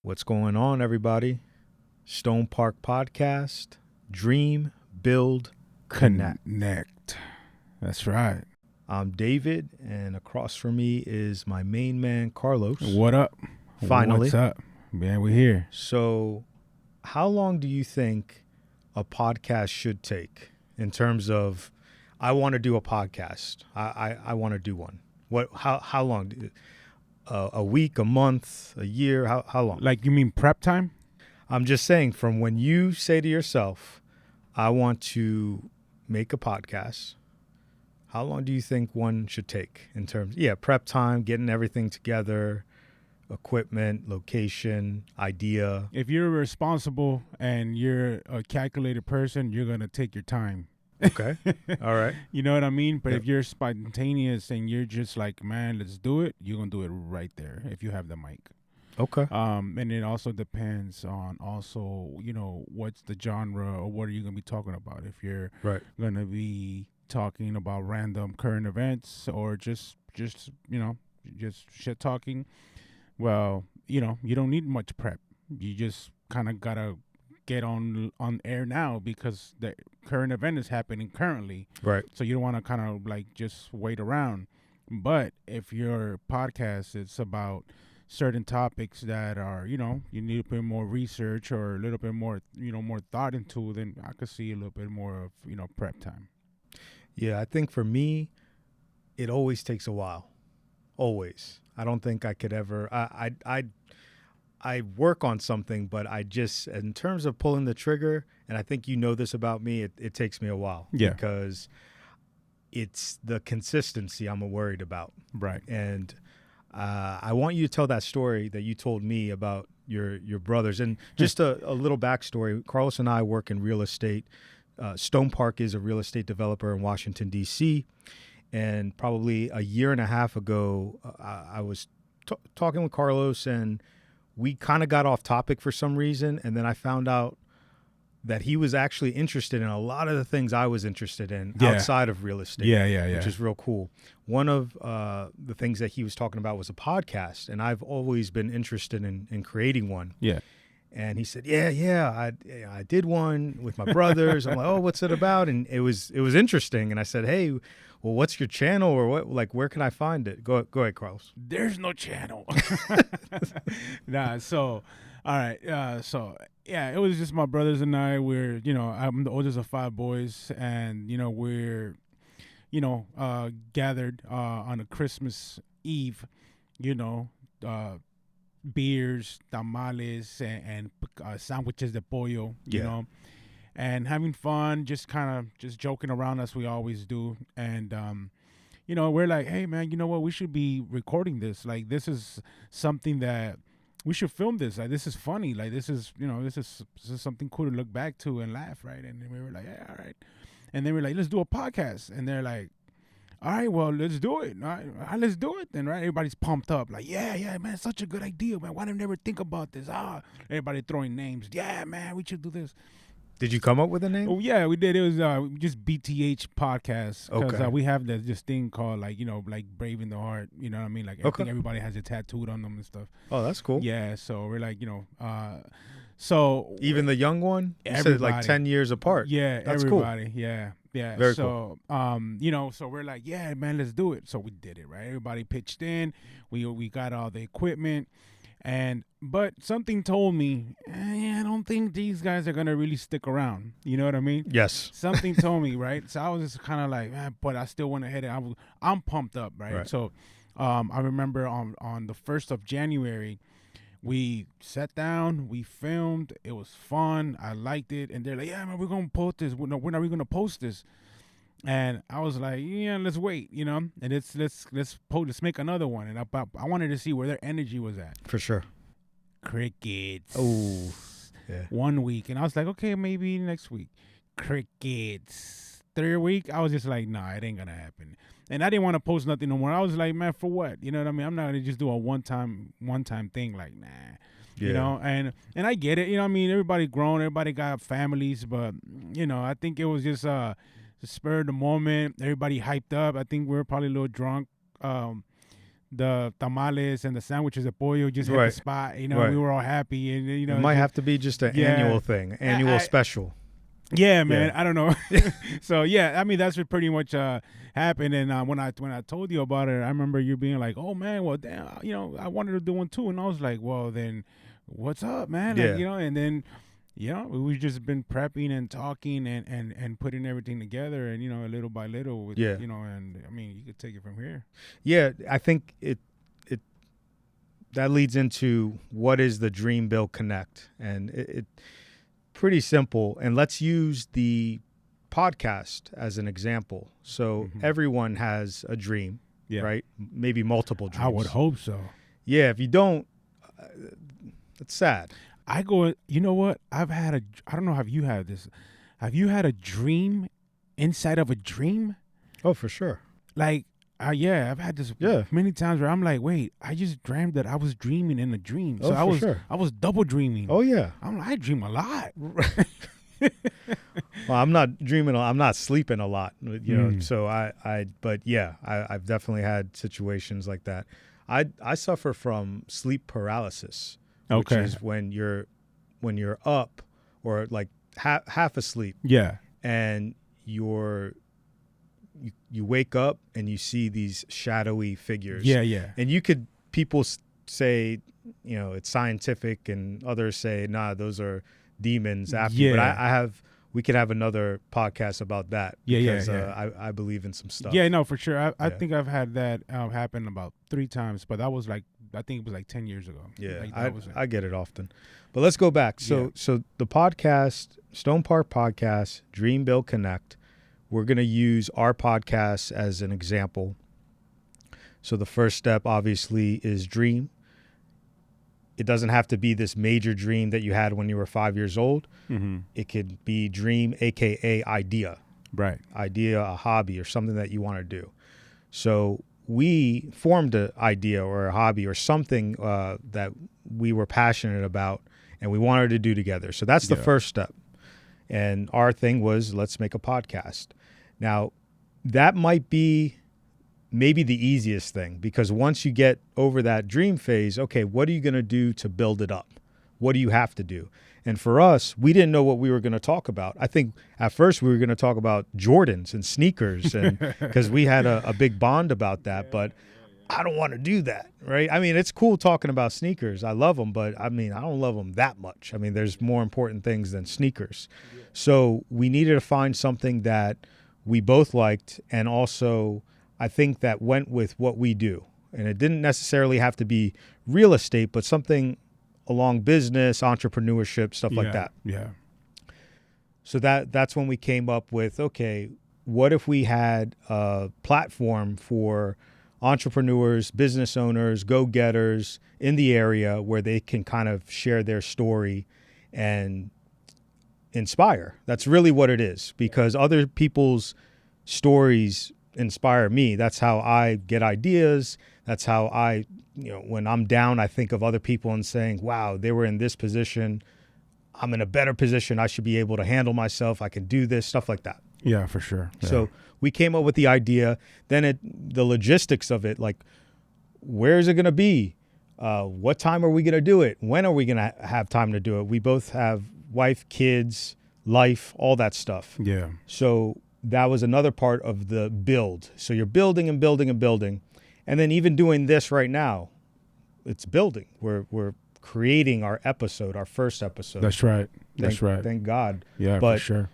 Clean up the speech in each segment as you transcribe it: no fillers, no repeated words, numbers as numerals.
What's going on, everybody? StonePark Podcast. Dream, build, connect. That's right. I'm David, and across from me is my main man, Carlos. What up? Finally. What's up? Man, we're here. So, how long do you think a podcast should take in terms of, I want to do a podcast. I want to do one. How long? A week, a month, a year? How long? Like, you mean prep time? I'm just saying, from when you say to yourself, I want to make a podcast, how long do you think one should take in terms, prep time, getting everything together, equipment, location, idea? If you're responsible and you're a calculated person, you're going to take your time. Okay. All right. You know what I mean? But Yep. if you're spontaneous and you're just like, man, let's do it, you're going to do it right there if you have the mic. Okay. And it also depends on what's the genre or what are you going to be talking about. If you're Right. going to be talking about random current events or just shit talking, well, you don't need much prep. You just kind of got to get on air now because the current event is happening currently. Right. So you don't want to kind of like just wait around. But if your podcast is about certain topics that are, you need a bit more research or a little bit more, more thought into, then I could see a little bit more of, prep time. Yeah, I think for me, it always takes a while. Always. I don't think I could ever. I work on something, but I just, in terms of pulling the trigger, and I think you know this about me, it takes me a while. Yeah. Because it's the consistency I'm worried about. Right. And I want you to tell that story that you told me about your brothers. And just a little backstory. Carlos and I work in real estate. StonePark is a real estate developer in Washington, DC. And probably a year and a half ago, I was talking with Carlos, and we kind of got off topic for some reason. And then I found out that he was actually interested in a lot of the things I was interested in outside of real estate. Yeah. Which is real cool. One of the things that he was talking about was a podcast. And I've always been interested in creating one. Yeah. And he said, I did one with my brothers. I'm like, oh, what's it about? And it was interesting. And I said, hey, well, what's your channel, or what? Like, where can I find it? Go ahead, Carlos. There's no channel. So, all right. It was just my brothers and I. We're, I'm the oldest of 5 boys, and, we're, gathered on a Christmas Eve, beers, tamales, and sandwiches de pollo, you know, and having fun, just joking around as we always do. And, we're like, hey, man, you know what? We should be recording this. Like, this is something that we should film this. Like, this is funny. Like, this is something cool to look back to and laugh, right? And then we were like, yeah, all right. And then we're like, let's do a podcast. And they're like, all right, well, let's do it. All right, let's do it then, right? Everybody's pumped up. Like, yeah, man, such a good idea, man. Why did I never think about this? Everybody throwing names. Yeah, man, we should do this. Did you come up with a name? Oh, yeah, we did. It was just BTH Podcast. Because we have this thing called, like Braving the Heart. You know what I mean? Like, I think everybody has it tattooed on them and stuff. Oh, that's cool. Yeah, so we're like, so. Even the young one? You said like 10 years apart. Yeah, that's everybody. Cool. Yeah. Very cool. So we're like, yeah, man, let's do it. So we did it, right? Everybody pitched in. We got all the equipment. But something told me, I don't think these guys are going to really stick around. You know what I mean? Yes. Something told me, right? So I was just kind of like, but I still went ahead and I'm pumped up, right? So I remember on the 1st of January, we sat down, we filmed. It was fun. I liked it. And they're like, yeah, man, we're going to post this. When are we going to post this? And I was like, yeah, let's wait, and let's make another one. And I wanted to see where their energy was at. For sure. Crickets. Oh, yeah. 1 week. And I was like, okay, maybe next week. Crickets. 3rd week, I was just like, nah, it ain't going to happen. And I didn't want to post nothing no more. I was like, man, for what? You know what I mean? I'm not going to just do a one-time thing. Like, nah. Yeah. And I get it. Everybody grown. Everybody got families. But, I think it was just the spur of the moment. Everybody hyped up. I think we were probably a little drunk. the tamales and the sandwiches de pollo just hit the Right. spot. You know, Right. we were all happy, and you know, It might just- have to be just an Yeah. annual thing, annual special. yeah, man. Yeah. I don't know. So yeah, I mean that's what pretty much happened. And when I told you about it, I remember you being like, "Oh man, well damn, you know, I wanted to do one too." And I was like, "Well then, what's up, man?" Yeah. Like, you know, and then. You know, we've just been prepping and talking and putting everything together, and you know, little by little, with, Yeah. you know, and I mean, you could take it from here. Yeah, I think it that leads into what is the Dream Build Connect, and it pretty simple. And let's use the podcast as an example. So everyone has a dream, Yeah. right? Maybe multiple dreams. I would hope so. Yeah, if you don't, it's sad. I go, you know what? I don't know, have you had this? Have you had a dream inside of a dream? Oh, for sure. Like, yeah, I've had this many times where I'm like, wait, I just dreamed that I was dreaming in a dream. So I was double dreaming. Oh, yeah. I'm like, I dream a lot. Well, I'm not dreaming. I'm not sleeping a lot, you know. So but yeah, I've definitely had situations like that. I suffer from sleep paralysis, which is when you're up or like half asleep. Yeah. And you wake up and you see these shadowy figures. Yeah, yeah. And people say, you know, it's scientific, and others say, nah, those are demons after. Yeah. But we could have another podcast about that. Yeah, because, yeah. I believe in some stuff. Yeah, no, for sure. I think I've had that happen about 3 times, but that was like, I think it was like 10 years ago. Yeah, Like, I get it often. But let's go back. So the podcast, StonePark Podcast, Dream Build Connect, we're going to use our podcast as an example. So the first step, obviously, is dream. It doesn't have to be this major dream that you had when you were 5 years old. Mm-hmm. It could be dream, a.k.a. idea. Right. Idea, a hobby, or something that you want to do. So we formed an idea or a hobby or something that we were passionate about and we wanted to do together. So that's the first step. And our thing was, let's make a podcast. Now, that might be maybe the easiest thing, because once you get over that dream phase, okay, what are you going to do to build it up? What do you have to do? And for us, we didn't know what we were going to talk about. I think at first we were going to talk about Jordans and sneakers, and because we had a big bond about that, but I don't want to do that, right? I mean, it's cool talking about sneakers. I love them, but I mean, I don't love them that much. I mean, there's more important things than sneakers. So we needed to find something that we both liked, and also I think that went with what we do. And it didn't necessarily have to be real estate, but something along business, entrepreneurship, stuff like that. Yeah. So that's when we came up with, okay, what if we had a platform for entrepreneurs, business owners, go-getters in the area where they can kind of share their story and inspire. That's really what it is, because other people's stories inspire me. That's how I get ideas. That's how I, when I'm down, I think of other people and saying, wow, they were in this position. I'm in a better position. I should be able to handle myself. I can do this, stuff like that. Yeah, for sure. Yeah. So we came up with the idea. Then the logistics of it, like, where is it going to be? What time are we going to do it? When are we going to have time to do it? We both have wife, kids, life, all that stuff. Yeah. So that was another part of the build. So you're building and building and building. And then even doing this right now, it's building. We're creating our first episode. That's right. That's right. Thank God. Yeah, but for sure.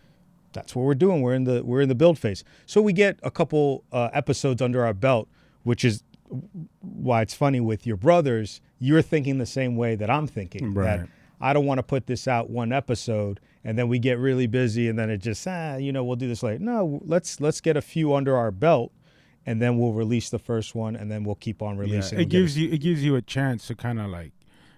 That's what we're doing. We're in the build phase. So we get a couple episodes under our belt, which is why it's funny with your brothers. You're thinking the same way that I'm thinking. Right. That I don't want to put this out one episode and then we get really busy and then it just we'll do this later. No, let's get a few under our belt and then we'll release the first one and then we'll keep on releasing. Yeah. It gives you a chance to kind of like,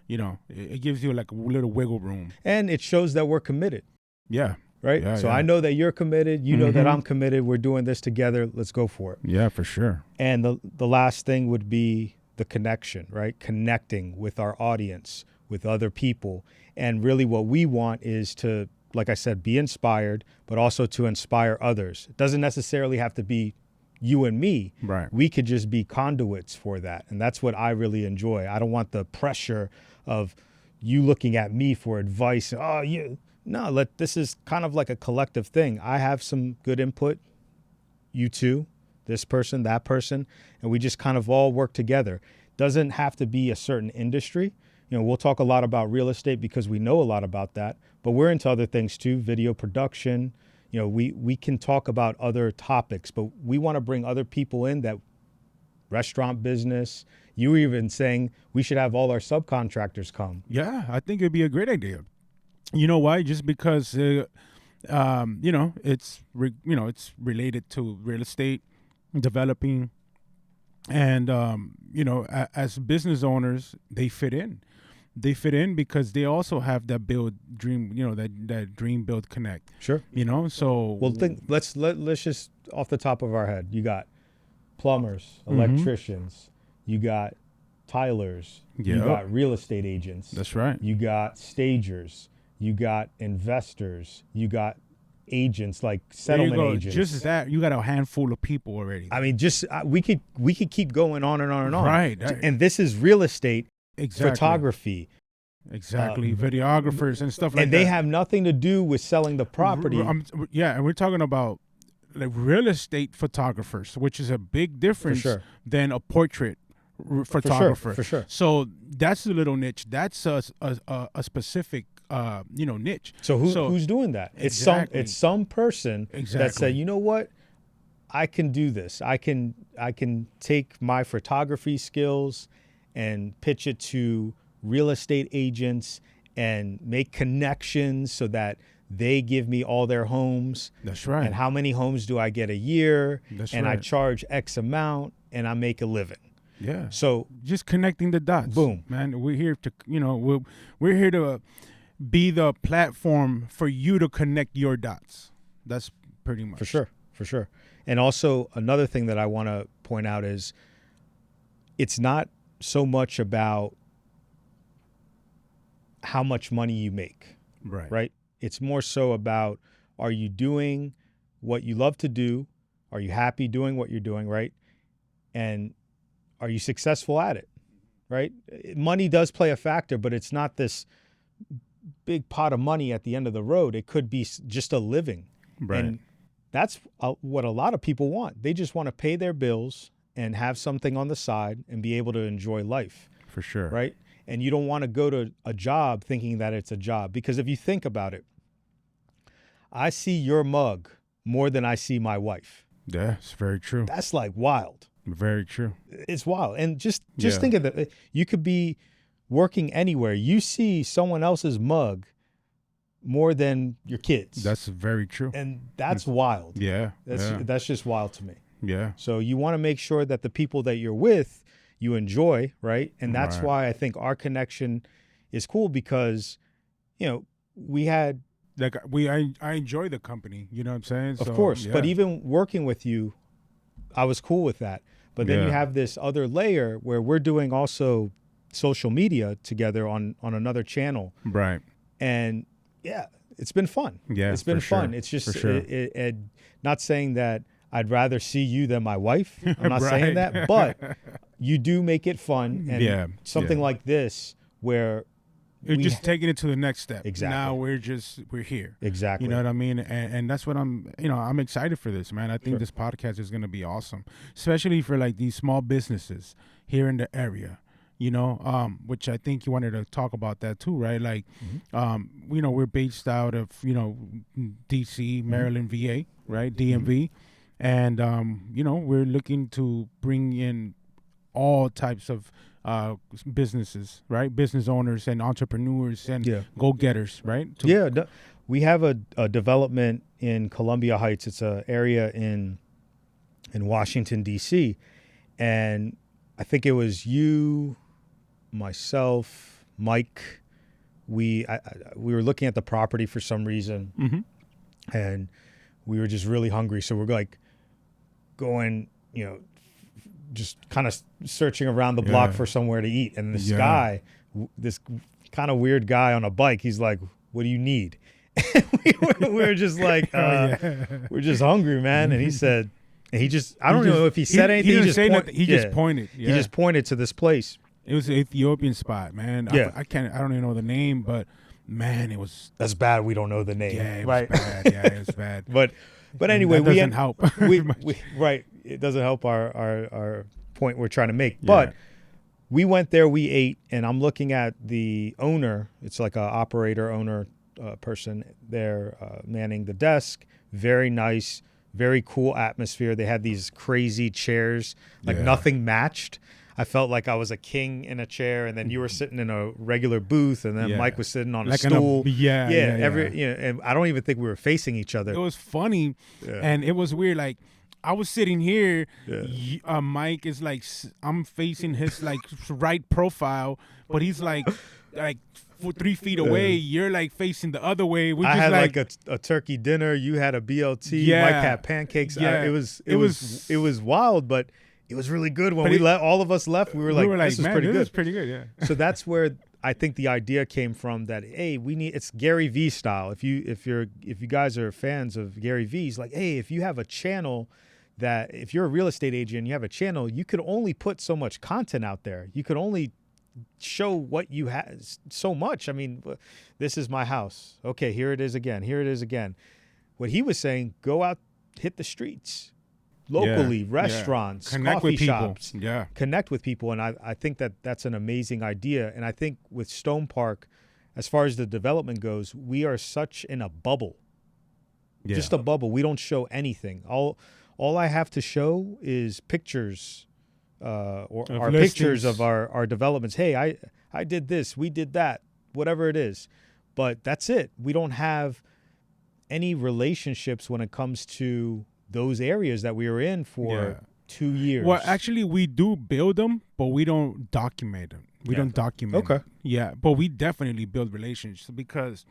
it gives you like a little wiggle room. And it shows that we're committed. Yeah. Right? Yeah, so yeah. I know that you're committed. You know that I'm committed. We're doing this together. Let's go for it. Yeah, for sure. And the last thing would be the connection, right? Connecting with our audience, with other people. And really what we want is to, like I said, be inspired, but also to inspire others. It doesn't necessarily have to be you and me, Right. we could just be conduits for that. And that's what I really enjoy. I don't want the pressure of you looking at me for advice. This is kind of like a collective thing. I have some good input, you too, this person, that person, and we just kind of all work together. Doesn't have to be a certain industry. We'll talk a lot about real estate because we know a lot about that, but we're into other things too, video production. We can talk about other topics, but we want to bring other people in, that restaurant business. You were even saying we should have all our subcontractors come. Yeah, I think it'd be a great idea. You know why? Just because, it's related to real estate, developing, and as business owners, they fit in. They fit in because they also have that dream build connect. Sure. So let's just off the top of our head. You got plumbers, electricians, you got tilers, you got real estate agents. That's right. You got stagers, you got investors, you got agents, like settlement agents. Just that, you got a handful of people already. I mean, just we could keep going on and on and on. Right. And this is real estate. Exactly. Photography. Exactly. Videographers and stuff like that. And they have nothing to do with selling the property. And we're talking about like real estate photographers, which is a big difference than a portrait photographer. For sure. So that's a little niche. That's a specific niche. So who's doing that? Exactly. It's some person that said, you know what? I can do this. I can take my photography skills and pitch it to real estate agents and make connections so that they give me all their homes. That's right. And how many homes do I get a year? That's and right. I charge X amount and I make a living. Yeah. So just connecting the dots. Boom. Man, we're here to, we're here to be the platform for you to connect your dots. That's pretty much. For sure. And also another thing that I want to point out is it's not so much about how much money you make. Right? It's more so about, are you doing what you love to do? Are you happy doing what you're doing, right? And are you successful at it, right? Money does play a factor, but it's not this big pot of money at the end of the road. It could be just a living. Right. And that's what a lot of people want. They just want to pay their bills and have something on the side and be able to enjoy life. For sure. Right? And you don't want to go to a job thinking that it's a job. Because if you think about it, I see your mug more than I see my wife. Yeah, it's very true. That's like wild. Very true. It's wild. And just think of that. You could be working anywhere. You see someone else's mug more than your kids. That's very true. And that's wild. Yeah. That's just wild to me. Yeah. So you want to make sure that the people that you're with, you enjoy, right? And that's why I think our connection is cool because, we had... I enjoy the company, you know what I'm saying? Of course. But even working with you, I was cool with that. But then you have this other layer where we're doing also social media together on another channel. Right. And it's been fun. Yeah, it's been fun. Sure. It's just sure. it not saying that I'd rather see you than my wife. I'm not saying that, but you do make it fun. And something like this where you're just taking it to the next step. Exactly. Now we're here. Exactly. You know what I mean? And that's what I'm excited for this, man. I think this podcast is going to be awesome, especially for like these small businesses here in the area. Which I think you wanted to talk about that too, right? Like, we're based out of, DC, Maryland, VA, right? DMV. And, we're looking to bring in all types of businesses, right? Business owners and entrepreneurs and go-getters, right? We have a development in Columbia Heights. It's an area in Washington, DC. And I think it was you, myself, Mike. We were looking at the property for some reason, and we were just really hungry. So we're like going, just kind of searching around the block for somewhere to eat. And this guy, this kind of weird guy on a bike, he's like, "What do you need?" And we were just like, "We're just hungry, man." And he said, And he just, I don't know if he said anything. He didn't say nothing. He just pointed. Yeah. He just pointed to this place. It was an Ethiopian spot, man. Yeah. I don't even know the name, but man, it was. That's bad. We don't know the name. Yeah, it right? was bad. Yeah, it was bad. But anyway, that doesn't help. we right. It doesn't help our point we're trying to make. Yeah. But we went there, we ate, and I'm looking at the owner. It's like a operator owner person there manning the desk. Very nice, very cool atmosphere. They had these crazy chairs, like nothing matched. I felt like I was a king in a chair, and then you were sitting in a regular booth, and then Mike was sitting on a stool. And I don't even think we were facing each other. It was funny, and it was weird. Like I was sitting here, Mike is like, I'm facing his like right profile, but he's like 3 feet away. You're like facing the other way. I had like a turkey dinner. You had a BLT. Mike had pancakes. It was wild, but it was really good. When all of us left, we were like, this is pretty good. This is pretty good, yeah. So that's where I think the idea came from, that, hey, it's Gary Vee style. If you guys are fans of Gary Vee, he's like, hey, if you have a channel, that if you're a real estate agent and you have a channel, you could only put so much content out there. You could only show what you have so much. I mean, this is my house. Okay, here it is again. Here it is again. What he was saying, go out, hit the streets. Locally, restaurants, coffee shops, connect with people. And I think that's an amazing idea. And I think with StonePark, as far as the development goes, we are such in a bubble, just a bubble. We don't show anything. All I have to show is pictures or our pictures of our developments. Hey, I did this, we did that, whatever it is. But that's it. We don't have any relationships when it comes to those areas that we were in for 2 years. Well, actually, we do build them, but we don't document them. We don't document them. Yeah, but we definitely build relationships, because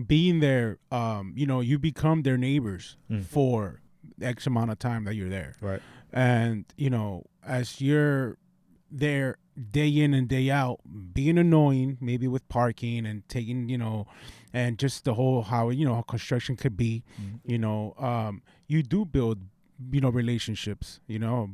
being there, you become their neighbors for X amount of time that you're there. Right. And, as you're there day in and day out, being annoying, maybe with parking and taking, and just the whole how construction could be, you do build relationships,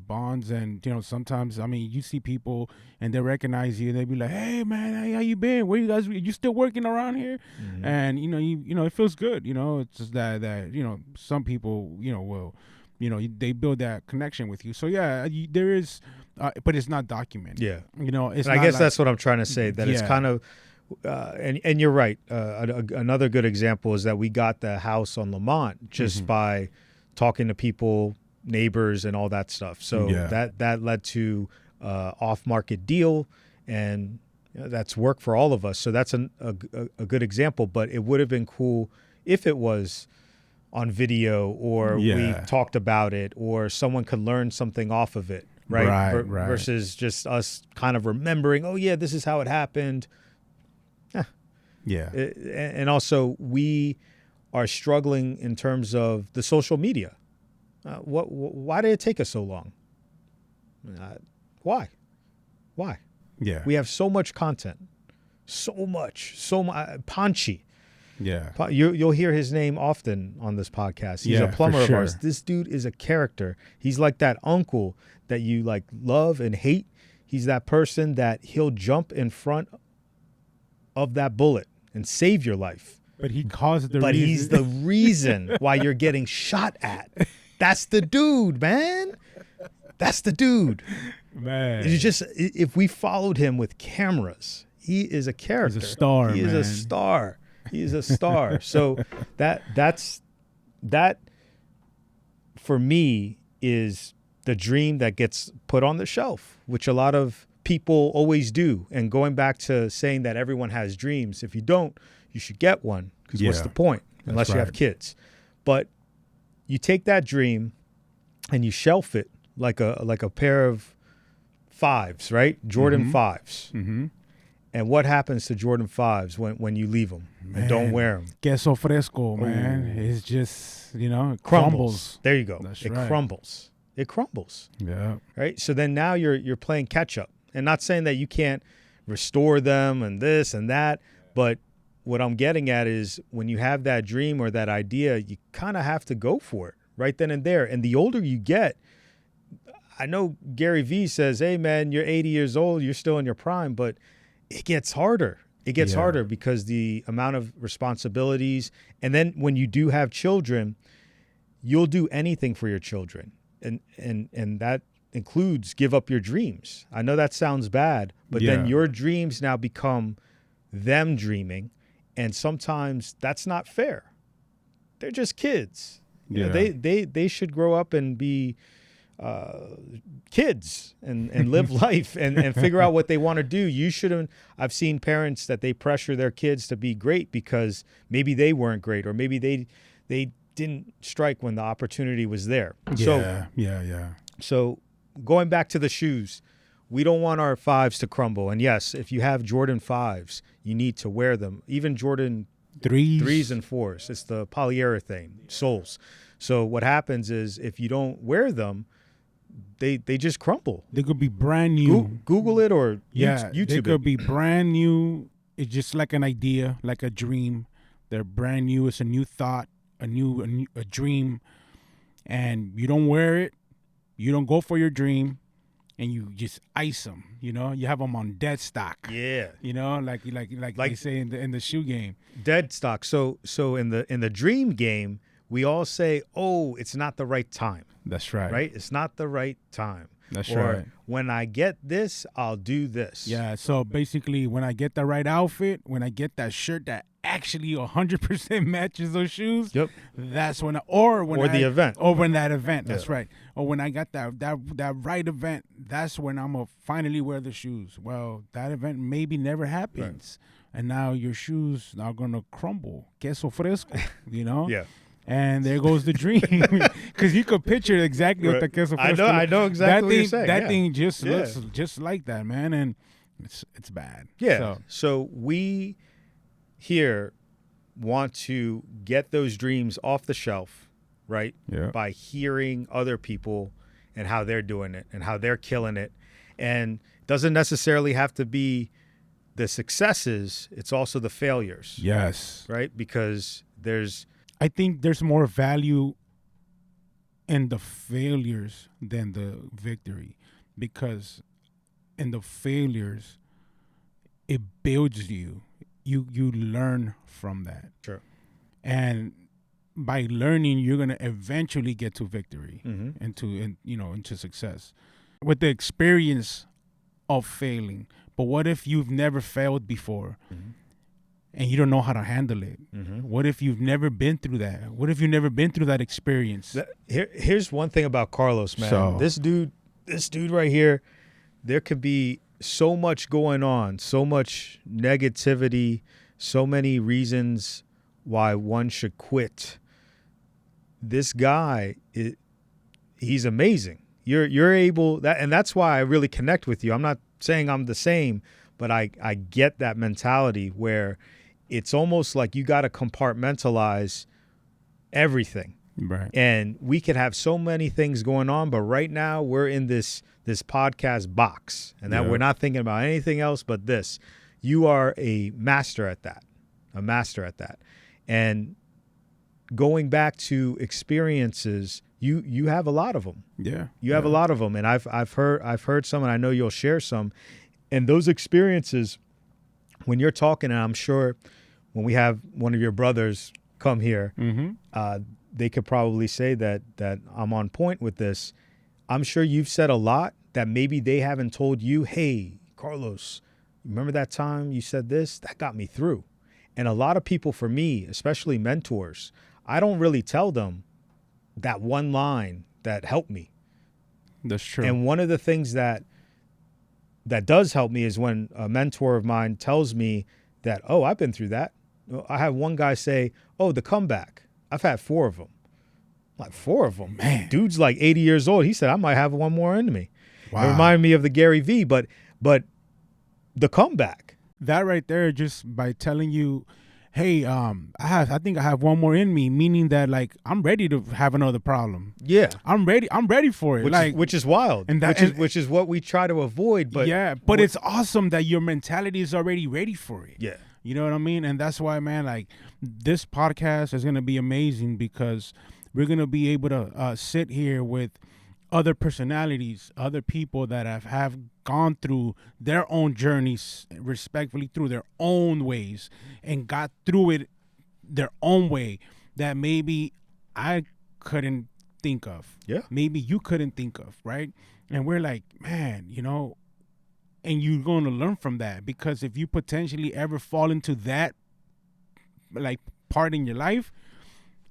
bonds. And sometimes, I mean, you see people and they recognize you and they be like, hey man, how you been, where you still working around here? And it feels good. It's just that some people will they build that connection with you. So there is but it's not documented. It's I guess that's what I'm trying to say, that it's kind of and you're right. Another good example is that we got the house on Lamont just by talking to people, neighbors, and all that stuff. So that led to off-market deal, and that's work for all of us. So that's a good example. But it would have been cool if it was on video, or we talked about it, or someone could learn something off of it, right? Versus just us kind of remembering, oh yeah, this is how it happened. And also we are struggling in terms of the social media. Why did it take us so long? Why? Yeah. We have so much content, so much. Panchi. Yeah. You'll hear his name often on this podcast. He's a plumber of ours. This dude is a character. He's like that uncle that you like love and hate. He's that person that he'll jump in front of that bullet and save your life. But he caused the reason. But he's the reason why you're getting shot at. That's the dude, man. That's the dude. Man. It's just, if we followed him with cameras, he is a character. He's a star, He is a star. He's a star. So that for me is the dream that gets put on the shelf, which a lot of people always do. And going back to saying that everyone has dreams, if you don't, you should get one, because what's the point? Unless you have kids. But you take that dream and you shelf it like a pair of fives, right? Jordan fives. And what happens to Jordan 5s when you leave them and don't wear them? Queso fresco, man. It's just, it crumbles. There you go. That's right. Crumbles. It crumbles. Yeah. Right? So then now you're playing catch up. And not saying that you can't restore them and this and that, but what I'm getting at is when you have that dream or that idea, you kind of have to go for it right then and there. And the older you get, I know Gary Vee says, hey, man, you're 80 years old. You're still in your prime. But it gets harder. It gets harder because the amount of responsibilities. And then when you do have children, you'll do anything for your children. And that includes give up your dreams. I know that sounds bad, but then your dreams now become them dreaming. And sometimes that's not fair. They're just kids. Yeah. They should grow up and be kids and live life and figure out what they want to do. You shouldn't. I've seen parents that they pressure their kids to be great because maybe they weren't great, or maybe they didn't strike when the opportunity was there. So going back to the shoes, we don't want our 5s to crumble. And yes, if you have Jordan 5s, you need to wear them. Even Jordan 3s and 4s. It's the polyurethane soles. So what happens is if you don't wear them, they just crumble. They could be brand new. Google it or YouTube they could be brand new. It's just like an idea, like a dream. They're brand new. It's a new thought, a dream. And you don't wear it. You don't go for your dream. And you just ice them, you know. You have them on dead stock. Yeah. You know, like they say in the shoe game. Dead stock. So in the dream game, we all say, "Oh, it's not the right time." That's right. Right? It's not the right time. That's right. When I get this, I'll do this. Yeah. So basically, when I get the right outfit, when I get that shirt that actually 100% matches those shoes. Yep. That's when, that event. Or when that event. That's right. Or when I got that right event, that's when I'm gonna finally wear the shoes. Well, that event maybe never happens, and now your shoes are gonna crumble. Queso fresco, you know. Yeah. And there goes the dream, because you could picture exactly what the queso fresco. I know exactly what you're saying. That thing just looks just like that, man, and it's bad. Yeah. So we here want to get those dreams off the shelf, right? Yeah. By hearing other people and how they're doing it and how they're killing it. And it doesn't necessarily have to be the successes, it's also the failures. Yes. Right? Because I think there's more value in the failures than the victory, because in the failures, it builds you. You learn from that. Sure. And by learning, you're gonna eventually get to victory, mm-hmm. into success, with the experience of failing. But what if you've never failed before, mm-hmm. and you don't know how to handle it? Mm-hmm. What if you've never been through that? What if you've never been through that experience? Here's one thing about Carlos, man. So, this dude right here, there could be so much going on, so much negativity, so many reasons why one should quit. This guy, he's amazing. You're able that, and that's why I really connect with you. I'm not saying I'm the same, but I get that mentality where it's almost like you got to compartmentalize everything. Right. And we could have so many things going on, but right now we're in this podcast box, and that we're not thinking about anything else but this. You are a master at that. And going back to experiences, you have a lot of them. Yeah. You have a lot of them, and I've heard some, and I know you'll share some. And those experiences, when you're talking, and I'm sure when we have one of your brothers come here, mm-hmm. They could probably say that I'm on point with this. I'm sure you've said a lot that maybe they haven't told you. Hey, Carlos, remember that time you said this? That got me through. And a lot of people, for me, especially mentors, I don't really tell them that one line that helped me. That's true. And one of the things that does help me is when a mentor of mine tells me that, oh, I've been through that. I have one guy say, oh, the comeback. I've had 4 of them. Like 4 of them. Man. Dude's like 80 years old. He said, I might have one more in me. Wow. It reminded me of the Gary Vee, but the comeback. That right there, just by telling you, hey, I think I have one more in me, meaning that, like, I'm ready to have another problem. Yeah. I'm ready for it. Which is wild. And which is what we try to avoid. But but it's awesome that your mentality is already ready for it. Yeah. You know what I mean? And that's why, man, like, this podcast is going to be amazing, because we're going to be able to sit here with other personalities, other people that have gone through their own journeys respectfully through their own ways and got through it their own way that maybe I couldn't think of. Yeah. Maybe you couldn't think of, right? And we're like, man, you know, and you're going to learn from that, because if you potentially ever fall into that like part in your life,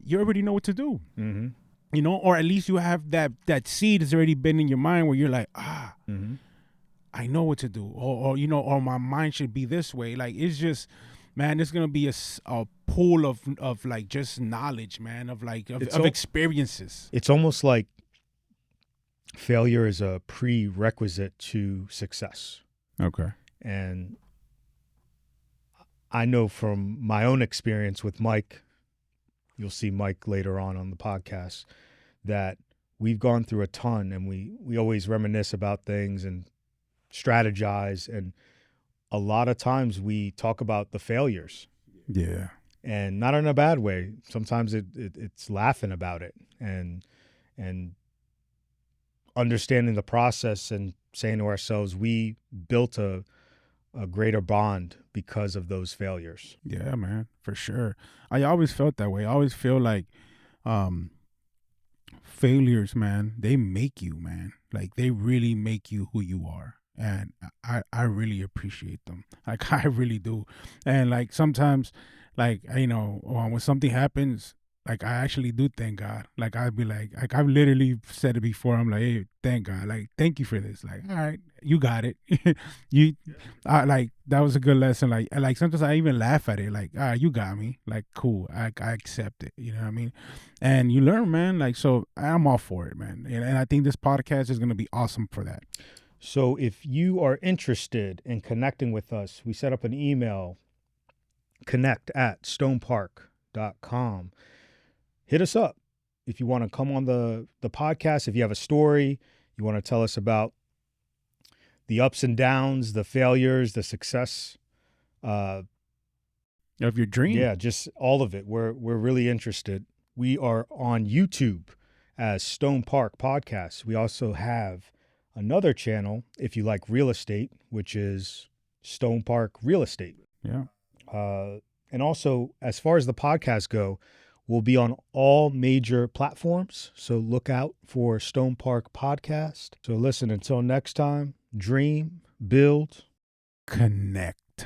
you already know what to do. Mm-hmm. You know, or at least you have that seed has already been in your mind where you're like, Mm-hmm. I know what to do, or you know, or my mind should be this way. Like, it's just, man, there's gonna be a pool of like just knowledge, man, of experiences. It's almost like failure is a prerequisite to success. Okay. And I know from my own experience with Mike, you'll see Mike later on the podcast, that we've gone through a ton, and we always reminisce about things and strategize. And a lot of times we talk about the failures. Yeah. And not in a bad way. Sometimes it's laughing about it and understanding the process and saying to ourselves, we built a greater bond because of those failures. Yeah, man, for sure. I always felt that way. I always feel like failures, man, they make you, man. Like, they really make you who you are. And I really appreciate them. Like, I really do. And like sometimes, like, you know, when something happens, like, I actually do thank God. Like, I'd be like I've literally said it before. I'm like, hey, thank God. Like, thank you for this. Like, all right, you got it. Like, that was a good lesson. Like sometimes I even laugh at it. Like, you got me. Like, cool. I accept it. You know what I mean? And you learn, man. Like, so I'm all for it, man. And I think this podcast is going to be awesome for that. So if you are interested in connecting with us, we set up an email, connect@stonepark.com. Hit us up if you want to come on the podcast. If you have a story, you want to tell us about the ups and downs, the failures, the success of your dream. Yeah, just all of it. We're really interested. We are on YouTube as StonePark Podcast. We also have another channel, if you like real estate, which is StonePark Real Estate. Yeah. And also, as far as the podcasts go, we'll be on all major platforms. So look out for StonePark Podcast. So listen, until next time, dream, build, connect.